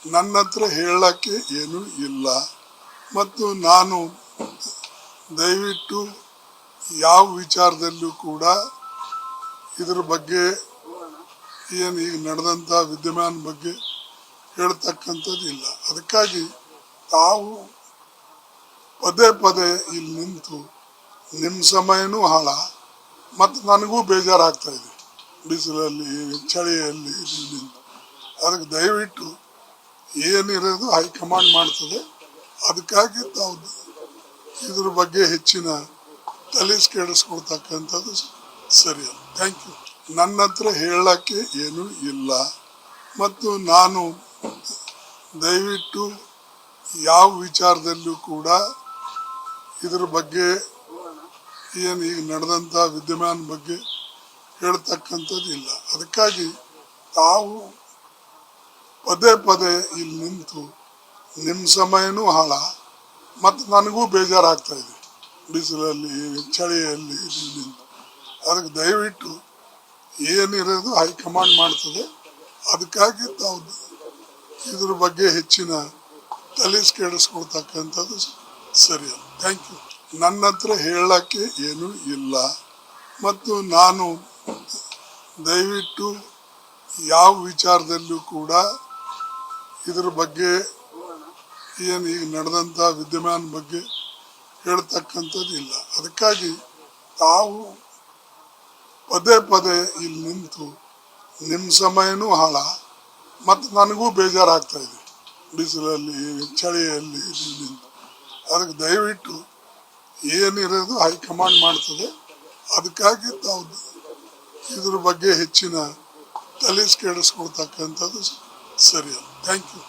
ನನ್ನ ಹತ್ರ ಹೇಳಕ್ಕೆ ಏನೂ ಇಲ್ಲ ಮತ್ತು ನಾನು ದಯವಿಟ್ಟು ಯಾವ ವಿಚಾರದಲ್ಲೂ ಕೂಡ ಇದರ ಬಗ್ಗೆ ಏನು ಈಗ ನಡೆದಂಥ ವಿದ್ಯಮಾನ ಬಗ್ಗೆ ಹೇಳ್ತಕ್ಕಂಥದ್ದು ಇಲ್ಲ. ಅದಕ್ಕಾಗಿ ತಾವು ಪದೇ ಪದೇ ಇಲ್ಲಿ ನಿಂತು ನಿಮ್ಮ ಸಮಯನೂ ಹಾಳ ಮತ್ತು ನನಗೂ ಬೇಜಾರಾಗ್ತಾ ಇದೆ. ಬಿಸಿಲಲ್ಲಿ ಚಳಿಯಲ್ಲಿ ಇಲ್ಲಿ ನಿಂತು ಅದಕ್ಕೆ ದಯವಿಟ್ಟು ಏನಿರೋದು ಹೈಕಮಾಂಡ್ ಮಾಡ್ತದೆ. ಅದಕ್ಕಾಗಿ ತಾವು ಇದ್ರ ಬಗ್ಗೆ ಹೆಚ್ಚಿನ ತಲೆ ಕೆಡಿಸ್ಕೊಳ್ತಕ್ಕಂಥದ್ದು ಸರಿ ಅಲ್ಲ. Thank you. ನನ್ನ ಹತ್ರ ಹೇಳಕ್ಕೆ ಏನೂ ಇಲ್ಲ ಮತ್ತು ನಾನು ದಯವಿಟ್ಟು ಯಾವ ವಿಚಾರದಲ್ಲೂ ಕೂಡ ಇದರ ಬಗ್ಗೆ ಏನು ಈಗ ನಡೆದಂಥ ವಿದ್ಯಮಾನ ಬಗ್ಗೆ ಹೇಳ್ತಕ್ಕಂಥದ್ದು ಇಲ್ಲ. ಅದಕ್ಕಾಗಿ ತಾವು ಪದೇ ಪದೇ ಇಲ್ಲಿ ನಿಂತು ನಿಮ್ಮ ಸಮಯನೂ ಹಾಳ ಮತ್ತು ನನಗೂ ಬೇಜಾರಾಗ್ತಾ ಇದೆ. ಬಿಸಿಲಲ್ಲಿ ಚಳಿಯಲ್ಲಿ ಇಲ್ಲಿ ನಿಂತು ಅದಕ್ಕೆ ದಯವಿಟ್ಟು ಏನಿರೋದು ಹೈಕಮಾಂಡ್ ಮಾಡ್ತದೆ. ಅದಕ್ಕಾಗಿ ತಾವು ಇದ್ರ ಬಗ್ಗೆ ಹೆಚ್ಚಿನ ತಲೆ ಕೆಡಿಸ್ಕೊಳ್ತಕ್ಕಂಥದ್ದು ಸರಿ ಅಲ್ಲ. Thank you. ನನ್ನ ಹತ್ರ ಹೇಳಕ್ಕೆ ಏನೂ ಇಲ್ಲ ಮತ್ತು ನಾನು ದಯವಿಟ್ಟು ಯಾವ ವಿಚಾರದಲ್ಲೂ ಕೂಡ ಇದರ ಬಗ್ಗೆ ಏನು ಈಗ ನಡೆದಂಥ ವಿದ್ಯಮಾನ ಬಗ್ಗೆ ಹೇಳ್ತಕ್ಕಂಥದ್ದು ಇಲ್ಲ. ಅದಕ್ಕಾಗಿ ತಾವು ಪದೇ ಪದೇ ಇಲ್ಲಿ ನಿಂತು ನಿಮ್ಮ ಸಮಯನೂ ಹಾಳ ಮತ್ತು ನನಗೂ ಬೇಜಾರಾಗ್ತಾ ಇದೆ. ಬಿಸಿಲಲ್ಲಿ ಚಳಿಯಲ್ಲಿ ಇಲ್ಲಿ ನಿಂತು ಅದಕ್ಕೆ ದಯವಿಟ್ಟು ಏನಿರೋದು ಹೈಕಮಾಂಡ್ ಮಾಡ್ತದೆ. ಅದಕ್ಕಾಗಿ ತಾವು ಇದ್ರ ಬಗ್ಗೆ ಹೆಚ್ಚಿನ ತಲೆ ಕೆಡಿಸ್ಕೊಳ್ತಕ್ಕಂಥದ್ದು ಸರಿ ಅಲ್ಲ. Thank you.